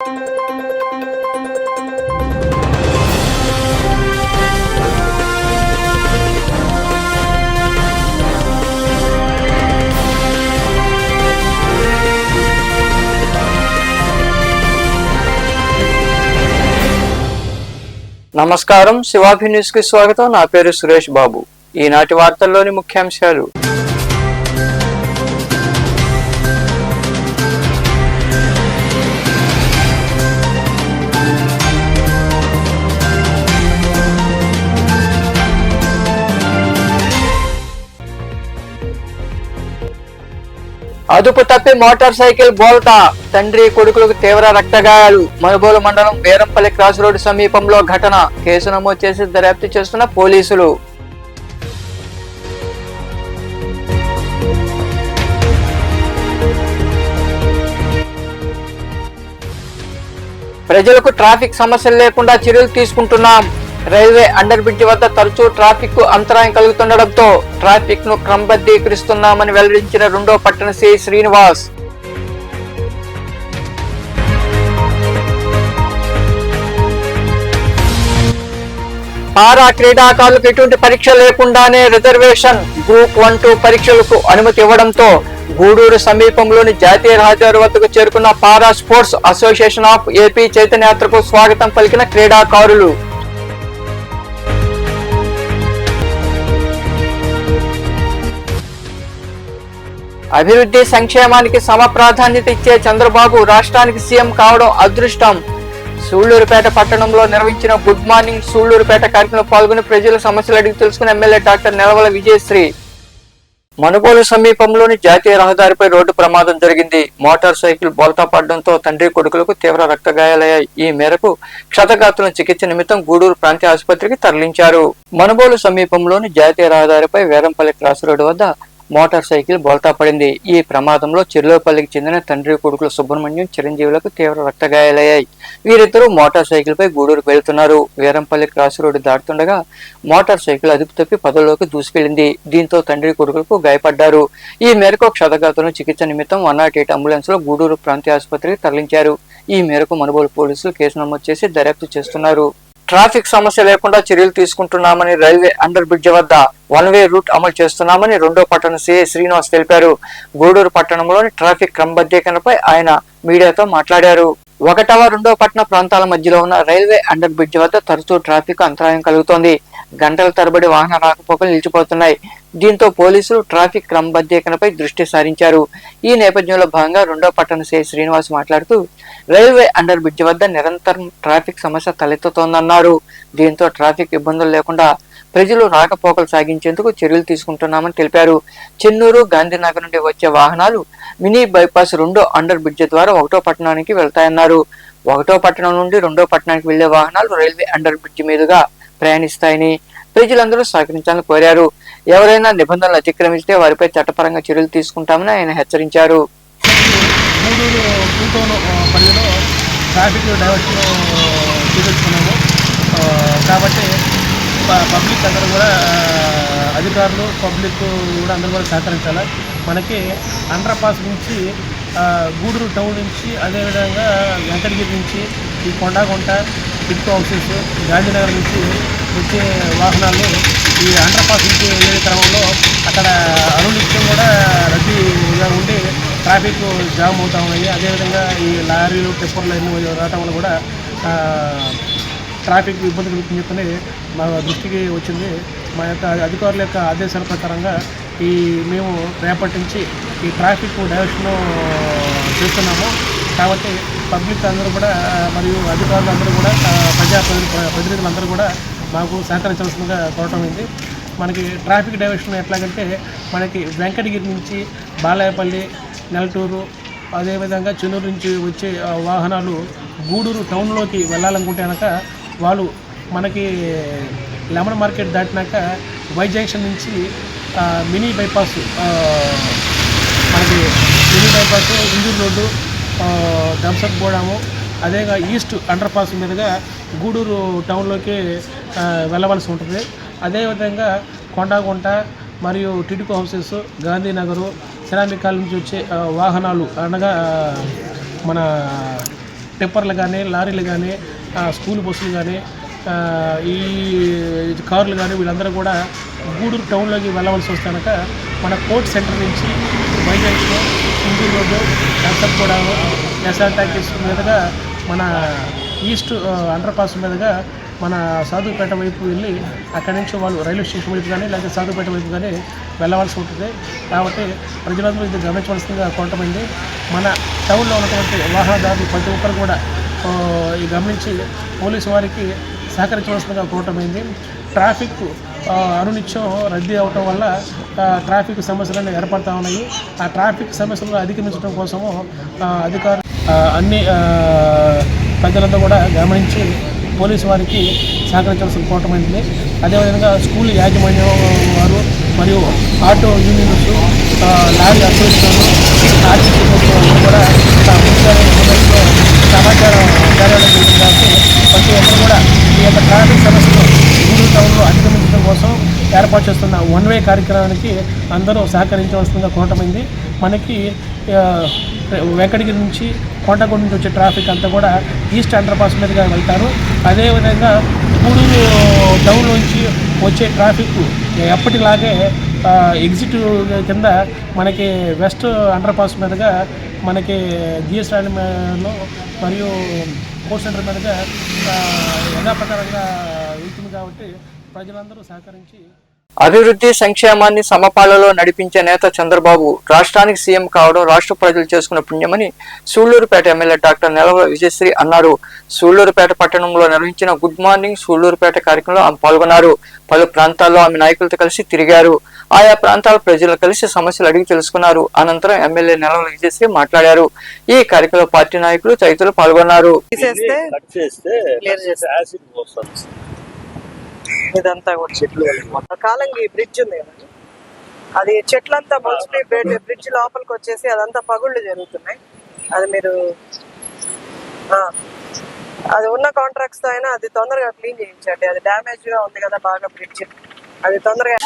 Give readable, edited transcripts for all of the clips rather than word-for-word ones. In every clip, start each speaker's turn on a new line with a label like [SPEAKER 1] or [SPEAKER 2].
[SPEAKER 1] నమస్కారం, శివాభి న్యూస్ కి స్వాగతం. నా పేరు సురేష్ బాబు. ఈనాటి వార్తల్లోని ముఖ్యాంశాలు. అదుపు తప్పి మోటార్ సైకిల్ బోల్తా, తండ్రి కొడుకులకు తీవ్ర రక్తగాయాలు. మనుబోలు మండలం వేరంపల్లి క్రాస్ రోడ్డు సమీపంలో ఘటన. కేసు నమోదు చేసి దర్యాప్తు చేస్తున్న పోలీసులు. ప్రజలకు ట్రాఫిక్ సమస్యలు లేకుండా చర్యలు తీసుకుంటున్నాం. రైల్వే అండర్ బ్రిడ్జి వద్ద తరచూ ట్రాఫిక్ కు అంతరాయం కలుగుతుండటంతో ట్రాఫిక్ ను క్రమబద్ధీకరిస్తున్నామని వెల్లడించిన రెండో పట్టణ సిఐ శ్రీనివాస్. పారా క్రీడాకారులకు ఎటువంటి పరీక్ష లేకుండానే రిజర్వేషన్ గ్రూప్ 1-2 పరీక్షలకు అనుమతి ఇవ్వడంతో గూడూరు సమీపంలోని జాతీయ రహదారి వద్దకు చేరుకున్న para sports association of AP Chaitanya యాత్రకు స్వాగతం పలికిన క్రీడాకారులు. అభివృద్ధి సంక్షేమానికి సమ ప్రాధాన్యత ఇచ్చే చంద్రబాబు రాష్ట్రానికి సీఎం కావడం అదృష్టం. సూళ్లూరుపేట పట్టణంలో నిర్వహించిన గుడ్ మార్నింగ్ సూళ్లూరుపేట కార్యక్రమంలో పాల్గొని ప్రజల సమస్యలు అడిగి తెలుసుకున్న ఎమ్మెల్యే డాక్టర్ నెలవల విజయశ్రీ. మనుబోలు సమీపంలోని జాతీయ రహదారిపై రోడ్డు ప్రమాదం జరిగింది. మోటార్ సైకిల్ బోల్తా పడడంతో తండ్రి కొడుకులకు తీవ్ర రక్తగాయాలయ్యాయి. ఈ మేరకు క్షతగాతులను చికిత్స నిమిత్తం గూడూరు ప్రాంతీయ ఆసుపత్రికి తరలించారు. మనుబోలు సమీపంలోని జాతీయ రహదారిపై వేరంపల్లి క్రాస్ రోడ్డు వద్ద మోటార్ సైకిల్ బోల్తా పడింది. ఈ ప్రమాదంలో చిర్లోపల్లికి చెందిన తండ్రి కొడుకుల సుబ్రహ్మణ్యం, చిరంజీవులకు తీవ్ర రక్తగాయాలయ్యాయి. వీరిద్దరూ మోటార్ సైకిల్ పై గూడూరుకు వెళ్తున్నారు. వేరంపల్లి క్రాస్ రోడ్డు దాటుతుండగా మోటార్ సైకిల్ అదుపు తప్పి పదవులోకి దూసుకెళ్లింది. దీంతో తండ్రి కొడుకులకు గాయపడ్డారు. ఈ మేరకు క్షతగాతులను చికిత్స నిమిత్తం 108 అంబులెన్స్ లో గూడూరు ప్రాంతీయ ఆసుపత్రికి తరలించారు. ఈ మేరకు మనుబోలు పోలీసులు కేసు నమోదు చేసి దర్యాప్తు చేస్తున్నారు. ట్రాఫిక్ సమస్య లేకుండా చర్యలు తీసుకుంటున్నామని, రైల్వే అండర్ బ్రిడ్జి వద్ద 1-వే రూట్ అమలు చేస్తున్నామని రెండో పట్టణ సిఐ శ్రీనివాస్ తెలిపారు. గూడూరు పట్టణంలోని ట్రాఫిక్ క్రమబద్ధీకరణపై ఆయన మీడియాతో మాట్లాడారు. 1వ, 2వ పట్టణ ప్రాంతాల మధ్యలో ఉన్న రైల్వే అండర్ బ్రిడ్జి వద్ద తరచూ ట్రాఫిక్ అంతరాయం కలుగుతోంది. గంటల తరబడి వాహన రాకపోకలు నిలిచిపోతున్నాయి. దీంతో పోలీసులు ట్రాఫిక్ క్రమబద్ధీకరణపై దృష్టి సారించారు. ఈ నేపథ్యంలో భాగంగా రెండో పట్టణ సిఐ శ్రీనివాస్ మాట్లాడుతూ రైల్వే అండర్ బ్రిడ్జి వద్ద నిరంతరం ట్రాఫిక్ సమస్య తలెత్తుతోందన్నారు. దీంతో ట్రాఫిక్ ఇబ్బందులు లేకుండా ప్రజలు రాకపోకలు సాగించేందుకు చర్యలు తీసుకుంటున్నామని తెలిపారు. చెన్నూరు, గాంధీనగర్ నుండి వచ్చే వాహనాలు మినీ బైపాస్ 2వ అండర్ బ్రిడ్జి ద్వారా 1వ పట్టణానికి వెళ్తాయన్నారు. 1వ పట్టణం నుండి 2వ పట్టణానికి వెళ్లే వాహనాలు రైల్వే అండర్ బ్రిడ్జి మీదుగా ప్రయాణిస్తాయని ప్రజలందరూ సహకరించాలని కోరారు. ఎవరైనా నిబంధనలు అతిక్రమిస్తే వారిపై చట్టపరంగా చర్యలు తీసుకుంటామని ఆయన హెచ్చరించారు.
[SPEAKER 2] కాబట్టి పబ్లిక్ అందరూ కూడా, అధికారులు పబ్లిక్ కూడా అందరూ కూడా సహకరించాలి. మనకి అండర్ పాస్ నుంచి గూడూరు టౌన్ నుంచి, అదేవిధంగా వెంకటగిరి నుంచి ఈ కొండగుంట, టిట్కో హౌసెస్, గాంధీనగర్ నుంచి వచ్చే వాహనాలు ఈ అండర్ పాస్ నుంచి వెళ్ళే క్రమంలో అక్కడ అనునిత్యం కూడా రద్దీగా ఉండి ట్రాఫిక్ జామ్ అవుతూ ఉన్నాయి. అదేవిధంగా ఈ లారీలు, టిప్పర్లు అన్నీ రావటం వల్ల కూడా ట్రాఫిక్ ఇబ్బంది కలుగుతుందని చెప్పని మా దృష్టికి వచ్చింది. మా యొక్క అధికారుల యొక్క ఆదేశాల ప్రకారంగా మేము రేపటి నుంచి ఈ ట్రాఫిక్ డైవర్షన్ చేస్తున్నాము. కాబట్టి పబ్లిక్ అందరూ కూడా మరియు అధికారులు అందరూ కూడా, ప్రతినిధులందరూ కూడా మాకు సహకరించవలసిందిగా కోరటమైంది. మనకి ట్రాఫిక్ డైవర్షన్ ఎట్లాగంటే, మనకి వెంకటగిరి నుంచి బాలాయపల్లి, నెలటూరు, అదేవిధంగా చెన్నూరు నుంచి వచ్చే వాహనాలు గూడూరు టౌన్లోకి వెళ్ళాలనుకుంటే కనుక వాళ్ళు మనకి లెమన్ మార్కెట్ దాటినాక వై జంక్షన్ నుంచి మినీ బైపాస్, మనకి mini bypass, Indur road, Thums Up గోడాము, అదేగా ఈస్ట్ అండర్ పాస్ మీదుగా గూడూరు టౌన్లోకి వెళ్ళవలసి ఉంటుంది. అదేవిధంగా కొండగుంట మరియు TIDCO houses, Gandhinagar, ceramic colony నుంచి వచ్చే వాహనాలు అనగా మన టిప్పర్లు కానీ, లారీలు కానీ, స్కూల్ బస్సులు కానీ, ఈ కార్లు కానీ వీళ్ళందరూ కూడా గూడూరు టౌన్లోకి వెళ్ళవలసి వస్తే కనుక మన కోర్ట్ సెంటర్ నుంచి వైజాగ్లో సింగూరు రోడ్డు, నర్సంగూడ, ఎస్ఆర్ టాకీస్ మీదుగా మన ఈస్ట్ అండర్ పాస్ మీదుగా మన సాధుపేట వైపు వెళ్ళి అక్కడి నుంచి వాళ్ళు రైల్వే స్టేషన్ వైపు కానీ లేకపోతే సాధుపేట వైపు కానీ వెళ్ళవలసి ఉంటుంది. కాబట్టి ప్రజలందరూ ఇది గమనించవలసిందిగా కోరటమైంది. మన టౌన్లో ఉన్నటువంటి వాహనదారులు ప్రతి ఒక్కరు కూడా గమనించి పోలీసు వారికి సహకరించవలసిందిగా కోరటమైంది. ట్రాఫిక్ అనునిత్యం రద్దీ అవటం వల్ల ట్రాఫిక్ సమస్యలన్నీ ఏర్పడుతూ ఉన్నాయి. ఆ ట్రాఫిక్ సమస్యలను అధిగమించడం కోసము అధికారులు అన్ని ప్రజలంతా కూడా గమనించి పోలీసు వారికి సహకరించాల్సిన కోరటమైంది. అదేవిధంగా స్కూల్ యాజమాన్యం వారు మరియు auto unions, lorry association, RTC కూడా సమాచారం కార్యాలయం ఉంటుంది కాబట్టి ప్రతి ఒక్కరు కూడా ఈ యొక్క ట్రాఫిక్ సమస్యలు గూడూరు టౌన్లో అధిగమించడం కోసం ఏర్పాటు చేస్తున్న వన్ వే కార్యక్రమానికి అందరూ సహకరించవలసిందిగా కోరటమైంది. మనకి వెంకటగిరి నుంచి కొండగూడ నుంచి వచ్చే ట్రాఫిక్ అంతా కూడా ఈస్ట్ అండర్ పాస్ మీదుగా వెళ్తారు. అదేవిధంగా గూడూరు టౌన్ నుంచి వచ్చే ట్రాఫిక్ ఎప్పటిలాగే ఎగ్జిట్ కింద మనకి వెస్ట్ అండర్ పాస్ మీదుగా మనకి జిఎస్ రాయలలో మరియు కోర్ట్ సెంటర్ మీదుగా యథాప్రకారంగా వెళ్తుంది. కాబట్టి ప్రజలందరూ సహకరించి
[SPEAKER 1] అభివృద్ధి సంక్షేమాన్ని సమపాలలో నడిపించే నేత చంద్రబాబు రాష్ట్రానికి సీఎం కావడం రాష్ట్ర ప్రజలు చేసుకున్న పుణ్యమని సూళ్లూరుపేట ఎమ్మెల్యే డాక్టర్ నెలవ విజయశ్రీ అన్నారు. సూళ్లూరుపేట పట్టణంలో నిర్వహించిన గుడ్ మార్నింగ్ సూళ్లూరుపేట కార్యక్రమంలో ఆమె పాల్గొన్నారు. పలు ప్రాంతాల్లో ఆమె నాయకులతో కలిసి తిరిగారు. ఆయా ప్రాంతాల ప్రజలను కలిసి సమస్యలు అడిగి తెలుసుకున్నారు. అనంతరం ఎమ్మెల్యే నెలవ విజయశ్రీ మాట్లాడారు. ఈ కార్యక్రమంలో పార్టీ నాయకులు తదితరులు పాల్గొన్నారు.
[SPEAKER 3] ఇదంతా కూడా చెట్లు, కాలంగి బ్రిడ్జ్ ఉంది కదా, అది చెట్లంతా మొలిచి బ్రిడ్జ్ లోపలికి వచ్చేసి అదంతా పగుళ్ళు జరుగుతున్నాయి. అది మీరు అది ఉన్న కాంట్రాక్ట్స్ తో అయినా అది తొందరగా క్లీన్ చేయించండి. అది డ్యామేజ్ గా ఉంది కదా బాగా బ్రిడ్జ్, అది తొందరగా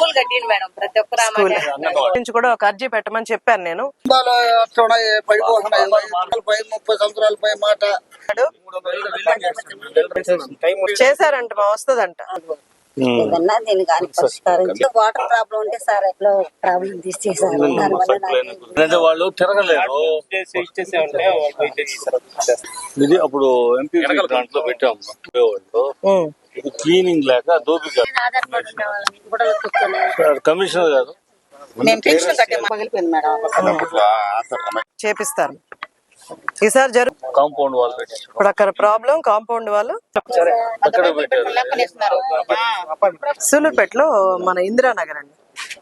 [SPEAKER 3] నుంచి కూడా ఒక అర్జీ పెట్టమని చెప్పాను నేను. చేశారంట, వస్తుందంట.
[SPEAKER 4] ఏదన్నా దీనికి పరిష్కరించి వాటర్ ప్రాబ్లం ఉంటే సార్ ఎట్లా ప్రాబ్లం తీసేసారు. దానివల్ల
[SPEAKER 5] వాళ్ళు తిరగలేరు. ఇది అప్పుడు ఎంపీ దాంట్లో పెట్టాము. క్లీనింగ్ లేక దోపిక కమిషనర్ గారు
[SPEAKER 3] చేపిస్తారు. ఈసారి
[SPEAKER 5] కాంపౌండ్ వాళ్ళు పెట్టి
[SPEAKER 3] ఇప్పుడు అక్కడ ప్రాబ్లం కాంపౌండ్ వాళ్ళు సూలూరుపేటలో మన ఇందిరానగర్ అండి,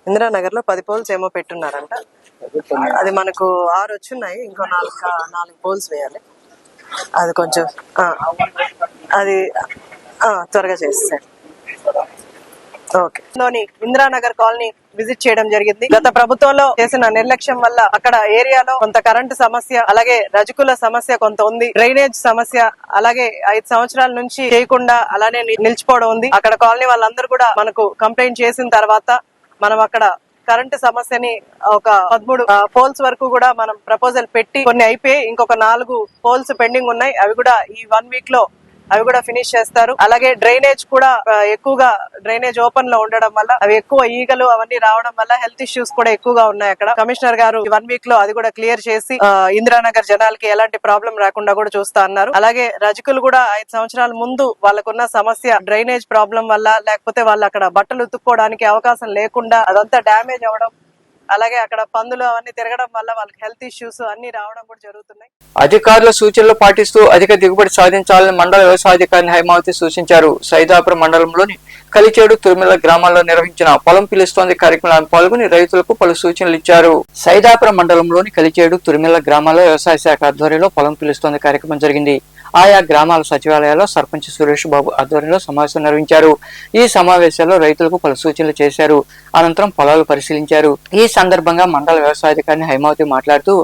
[SPEAKER 3] ఇందిరానగర్ లో 10 పోల్స్ ఏమో పెట్టున్నారంట. అది మనకు 6 వచ్చున్నాయి, ఇంకో 4 పోల్స్ వేయాలి. అది కొంచెం అది త్వరగా చేస్తాను. ఓకే. లోని ఇందిరానగర్ కాలనీ విజిట్ చేయడం జరిగింది. గత ప్రభుత్వంలో చేసిన నిర్లక్ష్యం వల్ల అక్కడ ఏరియాలో కొంత కరెంటు సమస్య, అలాగే రజకుల సమస్య కొంత ఉంది, డ్రైనేజ్ సమస్య అలాగే 5 సంవత్సరాల నుంచి చేయకుండా అలానే నిలిచిపోవడం ఉంది. అక్కడ కాలనీ వాళ్ళందరూ కూడా మనకు కంప్లైంట్ చేసిన తర్వాత మనం అక్కడ కరెంటు సమస్యని ఒక 13 పోల్స్ వరకు కూడా మనం ప్రపోజల్ పెట్టి కొన్ని అయిపోయి ఇంకొక 4 పోల్స్ పెండింగ్ ఉన్నాయి. అవి కూడా ఈ 1 వీక్ లో అవి కూడా ఫినిష్ చేస్తారు. అలాగే డ్రైనేజ్ కూడా ఎక్కువగా డ్రైనేజ్ ఓపెన్ లో ఉండడం వల్ల అవి ఎక్కువ ఈగలు అవన్నీ రావడం వల్ల హెల్త్ ఇష్యూస్ కూడా ఎక్కువగా ఉన్నాయి. అక్కడ కమిషనర్ గారు 1 వీక్ లో అది కూడా క్లియర్ చేసి ఇందిరానగర్ జనాలకి ఎలాంటి ప్రాబ్లం రాకుండా కూడా చూస్తా అన్నారు. అలాగే రజకులు కూడా 5 సంవత్సరాల ముందు వాళ్ళకున్న సమస్య డ్రైనేజ్ ప్రాబ్లం వల్ల, లేకపోతే వాళ్ళు అక్కడ బట్టలు ఉతుక్కోవడానికి అవకాశం లేకుండా అదంతా డ్యామేజ్ అవడం, అలాగే అక్కడ పందులు అవన్నీ తిరగడం వల్ల వాళ్ళకి హెల్త్ ఇష్యూస్ అన్ని రావడం కూడా జరుగుతున్నాయి.
[SPEAKER 1] అధికారుల సూచనలు పాటిస్తూ అధిక దిగుబడి సాధించాలని మండల వ్యవసాయాధికారి హైమావతి సూచించారు. సైదాపురం మండలంలోని కలిచేడు, తుర్మిల గ్రామాల్లో నిర్వహించిన పొలం పిలుస్తోంది కార్యక్రమంలో పాల్గొని రైతులకు పలు సూచనలు ఇచ్చారు. సైదాపురం మండలంలోని కలిచేడు, తుర్మిల గ్రామాల్లో వ్యవసాయ శాఖ ఆధ్వర్యంలో పొలం పిలుస్తోంది కార్యక్రమం జరిగింది. ఆయా గ్రామాల సచివాలయాల్లో సర్పంచ్ సురేష్ బాబు ఆధ్వర్యంలో సమావేశం నిర్వహించారు. ఈ సమావేశాల్లో రైతులకు పలు సూచనలు చేశారు. అనంతరం పొలాలు పరిశీలించారు. ఈ సందర్భంగా మండల వ్యవసాయాధికారి హైమావతి మాట్లాడుతూ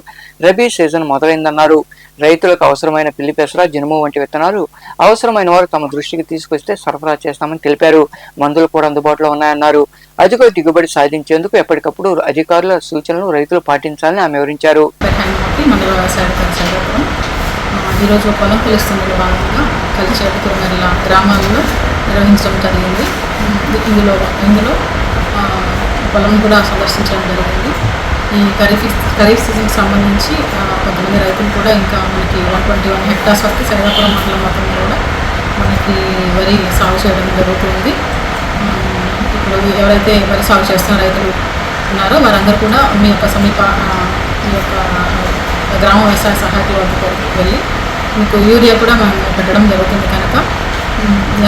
[SPEAKER 1] రబీ సీజన్ మొదలైందన్నారు. రైతులకు అవసరమైన పిల్లి పెసర, జనుము వంటి విత్తనాలు అవసరమైన వారు తమ దృష్టికి తీసుకొస్తే సరఫరా చేస్తామని తెలిపారు. మందులు కూడా అందుబాటులో ఉన్నాయన్నారు. అధిక దిగుబడి సాధించేందుకు ఎప్పటికప్పుడు అధికారుల సూచనలు రైతులు పాటించాలని ఆమె వివరించారు.
[SPEAKER 6] ఈరోజు పొలం పిలుస్తున్న భాగంగా కలిచేటి కురుమెల్ల గ్రామాల్లో నిర్వహించడం జరిగింది. ఇందులో పొలం కూడా సందర్శించడం జరిగింది. ఈ ఖరీఫ్ సీజన్కి సంబంధించి కొంతమంది రైతులు కూడా ఇంకా మనకి 121 హెక్టార్స్ వరకు సైదాపురం మండలం మొత్తంలో కూడా మనకి వరి సాగు చేయడం జరుగుతుంది. ఇప్పుడు ఎవరైతే వరి సాగు చేస్తున్న రైతులు ఉన్నారో వారందరూ కూడా మీ యొక్క సమీప ఈ యొక్క గ్రామ వ్యవసాయ సహాయకుల వద్దకు వెళ్ళి మీకు యూరియా కూడా మేము పెట్టడం జరుగుతుంది కనుక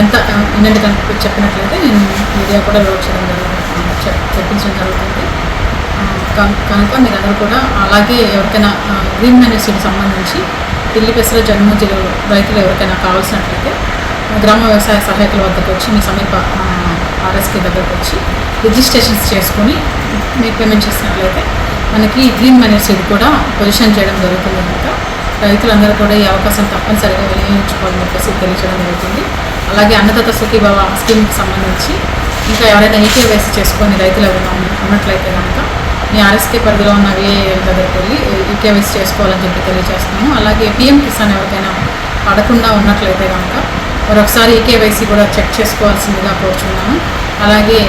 [SPEAKER 6] ఎంత ఎన్నింటి చెప్పినట్లయితే నేను యూరియా కూడా లోడ్ చేయడం చెప్పించడం జరుగుతుంది కనుక మీరందరూ కూడా అలాగే ఎవరికైనా గ్రీన్ మ్యాన్యూర్స్కి సంబంధించి పిల్లి పెసర జన్మూజీలు రైతులు ఎవరికైనా కావాల్సినట్లయితే గ్రామ వ్యవసాయ సహాయకుల వద్దకు వచ్చి మీ సమీప ఆర్ఎస్కే దగ్గరకు వచ్చి రిజిస్ట్రేషన్స్ చేసుకొని మీకు పేమెంట్ చేసినట్లయితే మనకి గ్రీన్ మ్యాన్యూర్ సీడ్ కూడా పొజిషన్ చేయడం జరుగుతుంది కనుక రైతులందరూ కూడా ఈ అవకాశం తప్పనిసరిగా వినియోగించుకోవాలని చెప్పేసి తెలియజేయడం జరుగుతుంది. అలాగే అన్నదాత సుఖీభవ స్కీమ్కి సంబంధించి ఇంకా ఎవరైనా ఈకేవైసీ చేసుకొని రైతులు ఎవరైనా ఉన్నట్లయితే కనుక మీ ఆర్ఎస్కే పరిధిలో ఉన్న విఏఎల్ దగ్గరికి వెళ్ళి ఈకేవైసీ చేసుకోవాలని చెప్పి తెలియజేస్తున్నాము. అలాగే పిఎం కిసాన్ ఎవరికైనా పడకుండా ఉన్నట్లయితే కనుక మరొకసారి ఈకేవైసీ కూడా చెక్ చేసుకోవాల్సిందిగా కోరుచున్నాము. అలాగే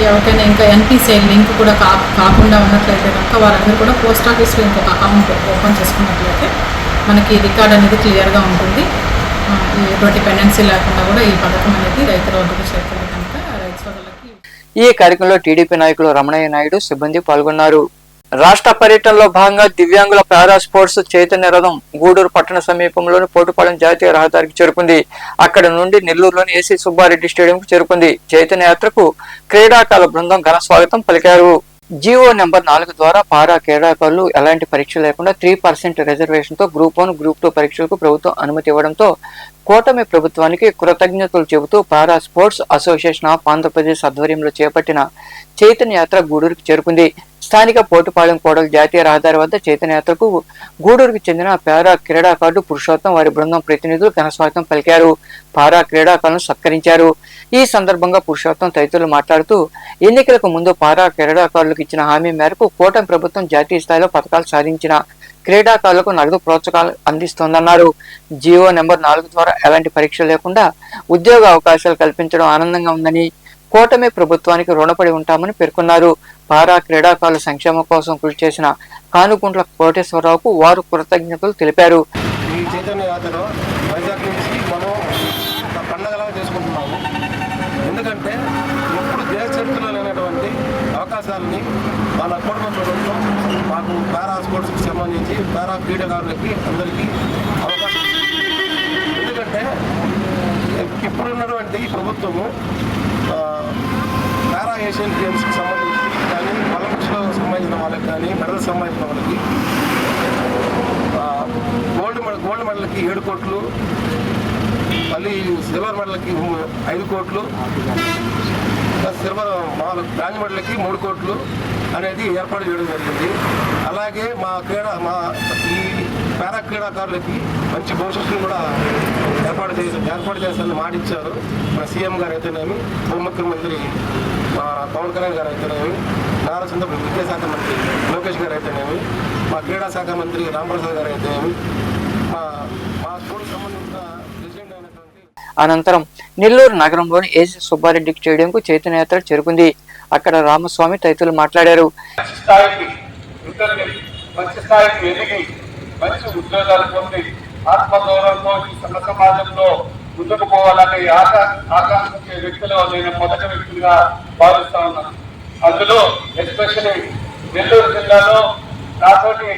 [SPEAKER 6] ఎవరికైనా ఇంకా ఎన్పిసిఐ లింక్ కూడా కాకుండా ఉన్నట్లయితే కనుక వారందరూ కూడా పోస్ట్ ఆఫీస్లో ఇంకొక అకౌంట్ ఓపెన్ చేసుకున్నట్లయితే మనకి రికార్డ్ అనేది క్లియర్గా ఉంటుంది. ఎటువంటి పెండెన్సీ లేకుండా కూడా ఈ పథకం అనేది రైతుల వద్దకు చేరుతుంది కనుక రైతు సోదరులకి.
[SPEAKER 1] ఈ కార్యక్రమంలో టీడీపీ నాయకులు రమణయ్య నాయుడు, సిబ్బంది పాల్గొన్నారు. రాష్ట్ర పర్యటనలో భాగంగా దివ్యాంగుల పారా స్పోర్ట్స్ చైతన్య రథం గూడూరు పట్టణ సమీపంలోని పోటుపాలెం జాతీయ రహదారికి చేరుకుంది. అక్కడ నుండి నెల్లూరులోని ఏసీ సుబ్బారెడ్డి స్టేడియంకు చేరుకుంది. చైతన్య యాత్రకు క్రీడాకారుల బృందం ఘన స్వాగతం పలికారు. జీవో నెంబర్ 4 ద్వారా పారా క్రీడాకారులు ఎలాంటి పరీక్ష లేకుండా 3% రిజర్వేషన్ తో గ్రూప్ 1, గ్రూప్ 2 పరీక్షలకు ప్రభుత్వం అనుమతి ఇవ్వడంతో కూటమి ప్రభుత్వానికి కృతజ్ఞతలు చెబుతూ పారా స్పోర్ట్స్ అసోసియేషన్ ఆఫ్ ఆంధ్రప్రదేశ్ ఆధ్వర్యంలో చేపట్టిన చైతన్య యాత్ర గూడూరుకు చేరుకుంది. స్థానిక పోటుపాలెం కోడల జాతీయ రహదారి వద్ద చైతన్య యాత్రకు గూడూరుకు చెందిన పారా క్రీడాకారుడు పురుషోత్తం వారి బృందం ప్రతినిధులు ఘనస్వాగతం పలికారు. పారా క్రీడాకారులను సత్కరించారు. ఈ సందర్భంగా పురుషోత్తం తదితరులు మాట్లాడుతూ ఎన్నికలకు ముందు పారా క్రీడాకారులకు ఇచ్చిన హామీ మేరకు కూటమి ప్రభుత్వం జాతీయ స్థాయిలో పథకాలు సాధించిన క్రీడాకారులకు నగదు ప్రోత్సాహాలు అందిస్తోందన్నారు. జీవో నెంబర్ 4 ద్వారా ఎలాంటి పరీక్ష లేకుండా ఉద్యోగ అవకాశాలు కల్పించడం ఆనందంగా ఉందని, కూటమి ప్రభుత్వానికి రుణపడి ఉంటామని పేర్కొన్నారు. పారా క్రీడాకారుల సంక్షేమం కోసం కృషి చేసిన కానుగుంట్ల కోటేశ్వరరావుకు వారు కృతజ్ఞతలు తెలిపారు.
[SPEAKER 7] ఈ చైతన్య యాత్రలో వైజాగ్ నుంచి మనం ఒక పండగలాగా చేసుకుంటున్నాము. ఎందుకంటే ఇప్పుడు దేశ చరిత్రలో లేనటువంటి అవకాశాలని మన కుటుంబ ప్రభుత్వం మాకు పారా స్పోర్ట్స్కి సంబంధించి పారా క్రీడాకారులకి అందరికీ అవకాశం. ఎందుకంటే ఇప్పుడున్నటువంటి ప్రభుత్వము పారా ఏషియన్ గేమ్స్కి సంబంధించి కానీ ఒలింపిక్స్లో సంబంధించిన వాళ్ళకి కానీ మెడల్ సంబంధించిన వాళ్ళకి గోల్డ్ మెడల్కి 7 కోట్లు, మళ్ళీ సిల్వర్ మెడల్కి 5 కోట్లు, బ్రాంజ్ మెడల్కి 3 కోట్లు అనేది ఏర్పాటు చేయడం జరిగింది. అలాగే మా ఈ పారా క్రీడాకారులకి మంచి భవిష్యత్తును కూడా ఏర్పాటు చేస్తారని మాట ఇచ్చారు. మన సీఎం గారు అయితేనేమి, ఉప ముఖ్యమంత్రి మా పవన్ కళ్యాణ్ గారు అయితేనేమి, నారా చంద్రబాబు విద్యాశాఖ మంత్రి లోకేష్ గారు అయితేనేమి, మా క్రీడా శాఖ మంత్రి రాంప్రసాద్ గారు అయితేనేమి, మా స్కూల్కి సంబంధించిన ప్రెసిడెంట్ అయినటువంటి.
[SPEAKER 1] అనంతరం నెల్లూరు నగరంలోని ఏసీ సుబ్బారెడ్డి స్టేడియంకు చైతన్య యాత్ర చేరుకుంది. అక్కడ రామస్వామి తదితరులు మాట్లాడారు.
[SPEAKER 8] మంచి స్థాయికి ఎదిగి మంచి ఉద్యోగాలు పొంది ఆత్మగౌరవంతో ఈ సమాజంలో ముందుకు పోవాలని ఆకాంక్షించే వ్యక్తులు నేను మొదటి వ్యక్తులుగా భావిస్తా ఉన్నాను. అందులో ఎస్పెషల్లీ నెల్లూరు జిల్లాలో నాతోటి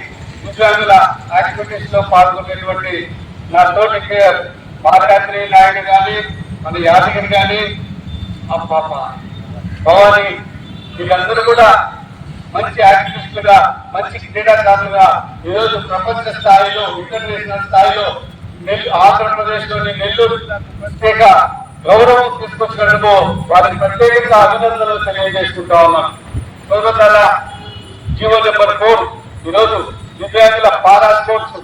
[SPEAKER 8] దివ్యాంగుల యాక్టివిటీస్ లో పాల్గొనేటువంటి నా తోటి ప్లేయర్ మాధవి నాయుడు కానీ, మన యాదగిరి కానీ, భవానీ, వీళ్ళందరూ కూడా మంచి యాక్టివిస్టులుగా, మంచి క్రీడాకారులుగా ఈరోజు ప్రపంచ స్థాయిలో, ఇంటర్నేషనల్ స్థాయిలో ఆంధ్రప్రదేశ్ లోని నెల్లూరు ప్రత్యేక గౌరవం తీసుకొచ్చినందుకు వారికి ప్రత్యేకంగా అభినందనలు తెలియజేసుకుంటా ఉన్నాను. సోదరుల జీవో నెంబర్ 4 ఈరోజు దివ్యాంగుల పారా స్పోర్ట్స్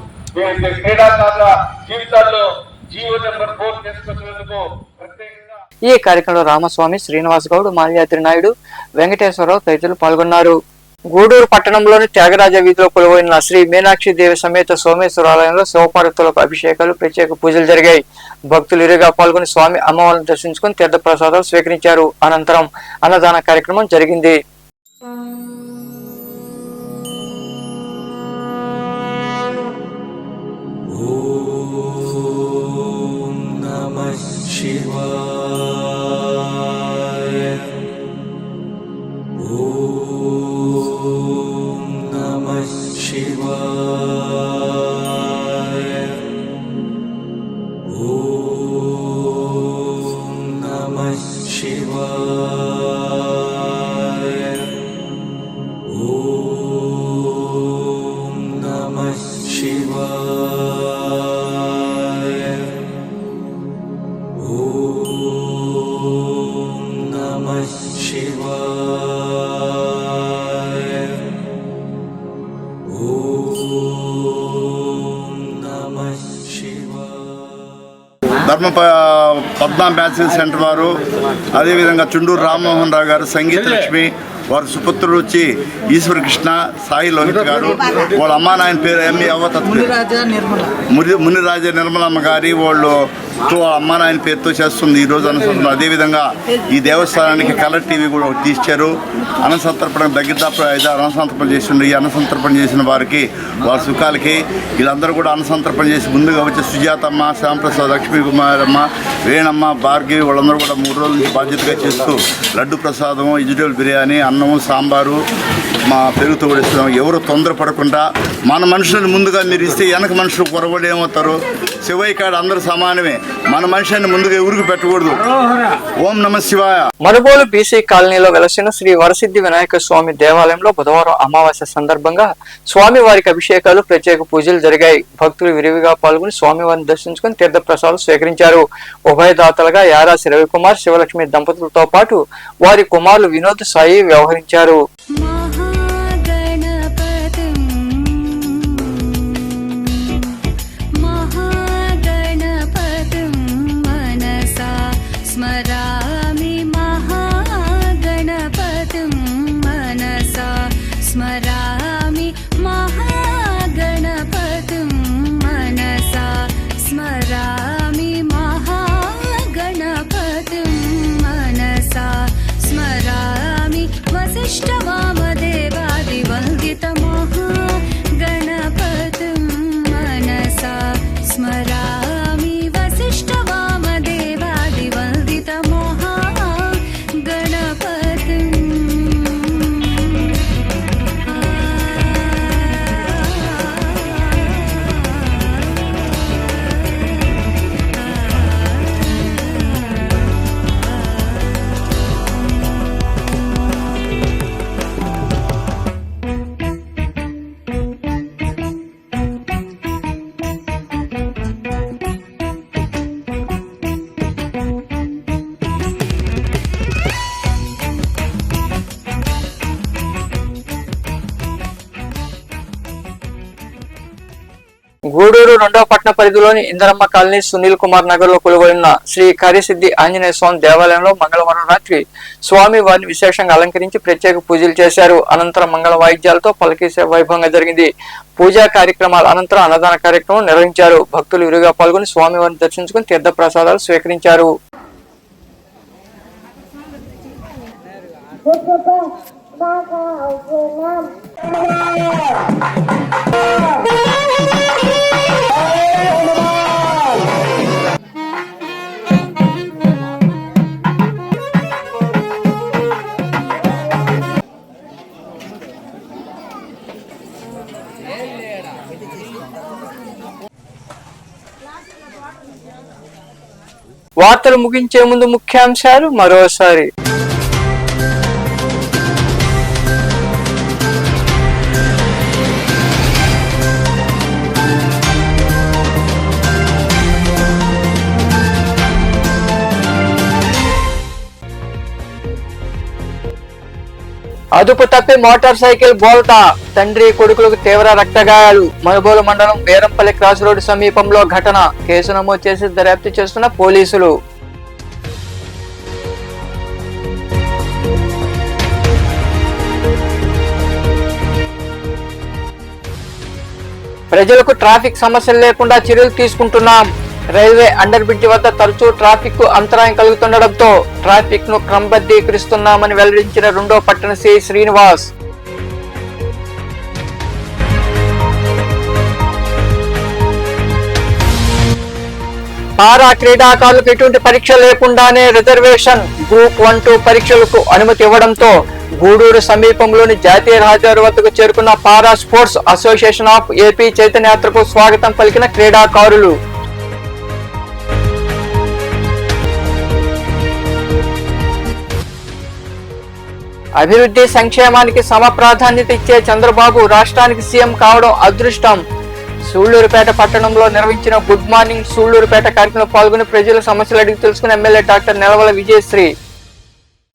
[SPEAKER 8] క్రీడాకారుల జీవితాల్లో జీవో నెంబర్ 4 తీసుకొచ్చినందుకు ప్రత్యేకంగా.
[SPEAKER 1] ఈ కార్యక్రమంలో రామస్వామి, శ్రీనివాస్ గౌడ్, మాల్యాద్రి నాయుడు, వెంకటేశ్వరరావు తదితరులు పాల్గొన్నారు. గూడూరు పట్టణంలోని త్యాగరాజ వీధిలో కొలువైన శ్రీ మీనాక్షి దేవి సమేత సోమేశ్వరాలయంలో శివపార్వతులకు అభిషేకాలు ప్రత్యేక పూజలు జరిగాయి. భక్తులు ఇరుగా పాల్గొని స్వామి అమ్మవారిని దర్శించుకుని తీర్థ ప్రసాదాలు స్వీకరించారు. అనంతరం అన్నదాన కార్యక్రమం జరిగింది.
[SPEAKER 9] ధర్మ పద్మా మ్యాచింగ్ సెంటర్ వారు, అదేవిధంగా చుండూరు రామ్మోహన్ రావు గారు, సంగీత లక్ష్మి వారి సుపుత్రుడు వచ్చి ఈశ్వర కృష్ణ, సాయి లోహిత్ గారు, వాళ్ళ అమ్మా నాయన పేరు మునిరాజా నిర్మలమ్మ గారి వాళ్ళు అమ్మా నాయన పేరుతో చేస్తుంది ఈరోజు అన్నసంతర్పణ. అదేవిధంగా ఈ దేవస్థానానికి కలర్ టీవీ కూడా తీర్చారు. అన్నసంతర్పణ దగ్గర 5 అన్నసంతర్పణ చేసిండు. ఈ అన్నసంతర్పణ చేసిన వారికి వారి సుఖాలకి వీళ్ళందరూ కూడా అన్నసంతర్పణ చేసి ముందుగా వచ్చే సుజాతమ్మ, శ్యాంప్రసాద్, లక్ష్మీ కుమారమ్మ, వేణమ్మ, భార్గవి వాళ్ళందరూ కూడా 3 రోజుల నుంచి బాధ్యతగా చేస్తూ లడ్డు ప్రసాదం, వెజిటేబుల్ బిర్యానీ, అన్నము, సాంబారు, మా పెరుగుతో కూడా ఇస్తున్నాం. ఎవరు తొందరపడకుండా మన మనుషులను ముందుగా మీరు ఇస్తే వెనక మనుషులు పొరబడి ఏమవుతారు? శివయ్య కాడ అందరూ సమానమే. మన మనిషిని ముందుగా ఎవరికి పెట్టకూడదు. ఓం నమ శివాయ.
[SPEAKER 1] మనుబోలు బీసీ కాలనీలో వెలసిన శ్రీ వరసిద్ధి వినాయక స్వామి దేవాలయంలో బుధవారం అమావాస్య సందర్భంగా స్వామి వారికి అభిషేకాలు, ప్రత్యేక పూజలు జరిగాయి. భక్తులు విరివిగా పాల్గొని స్వామివారిని దర్శించుకుని తీర్థ ప్రసాదాలు స్వీకరించారు. ఉభయదాతలుగా యారాసి రవికుమార్, శివలక్ష్మి దంపతులతో పాటు వారి కుమారులు వినోద్, సాయి వ్యవహరించారు. గూడూరు 2వ పట్టణ పరిధిలోని ఇందరమ్మ కాలనీ సునీల్ కుమార్ నగర్ లో కొలువైన శ్రీ కార్యసిద్ధి ఆంజనేయ స్వామి దేవాలయంలో మంగళవారం రాత్రి స్వామి వారిని విశేషంగా అలంకరించి ప్రత్యేక పూజలు చేశారు. అనంతరం మంగళ వాయిద్యాలతో పల్లకీ సేవ వైభవంగా జరిగింది. పూజా కార్యక్రమాల అనంతరం అన్నదాన కార్యక్రమం నిర్వహించారు. భక్తులు విరిగా పాల్గొని స్వామి వారిని దర్శించుకుని తీర్థ ప్రసాదాలు స్వీకరించారు. వార్తలు ముగించే ముందు ముఖ్యాంశాలు మరోసారి. అదుపు తప్పి మోటార్ సైకిల్ బోల్తా, తండ్రి కొడుకులకు తీవ్ర రక్తగాయాలు. మనుబోలు మండలం వేరంపల్లి క్రాస్ రోడ్డు సమీపంలో ఘటన. కేసు నమోదు చేసి దర్యాప్తు చేస్తున్న పోలీసులు. ప్రజలకు ట్రాఫిక్ సమస్యలు లేకుండా చర్యలు తీసుకుంటున్నాం. రైల్వే అండర్ బ్రిడ్జి వద్ద తరచూ ట్రాఫిక్ కు అంతరాయం కలుగుతుండటంతో ట్రాఫిక్ ను క్రమబద్ధీకరిస్తున్నామని వెల్లడించిన 2వ పట్టణ సిఐ శ్రీనివాస్. పారా క్రీడాకారులకు ఎటువంటి పరీక్ష లేకుండానే రిజర్వేషన్ గ్రూప్ 1-2 పరీక్షలకు అనుమతి ఇవ్వడంతో గూడూరు సమీపంలోని జాతీయ రహదారి వద్దకు చేరుకున్న para sports association of AP చైతన్యయాత్రకు స్వాగతం పలికిన క్రీడాకారులు. అభివృద్ధి సంక్షేమానికి సమ ప్రాధాన్యత ఇచ్చే చంద్రబాబు రాష్ట్రానికి సీఎం కావడం అదృష్టం. సూళ్లూరుపేట పట్టణంలో నిర్వహించిన గుడ్ మార్నింగ్ సూళ్లూరుపేట కార్యక్రమంలో పాల్గొని ప్రజల సమస్యలు అడిగి తెలుసుకున్న ఎమ్మెల్యే డాక్టర్ నెలవల విజయశ్రీ.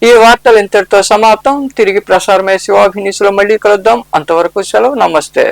[SPEAKER 1] ఈ వార్తలు ఇంతటితో సమాప్తం. తిరిగి ప్రసారమయ్యే శివాభినీసులో మళ్ళీ కలుద్దాం. అంతవరకు సెలవు. నమస్తే.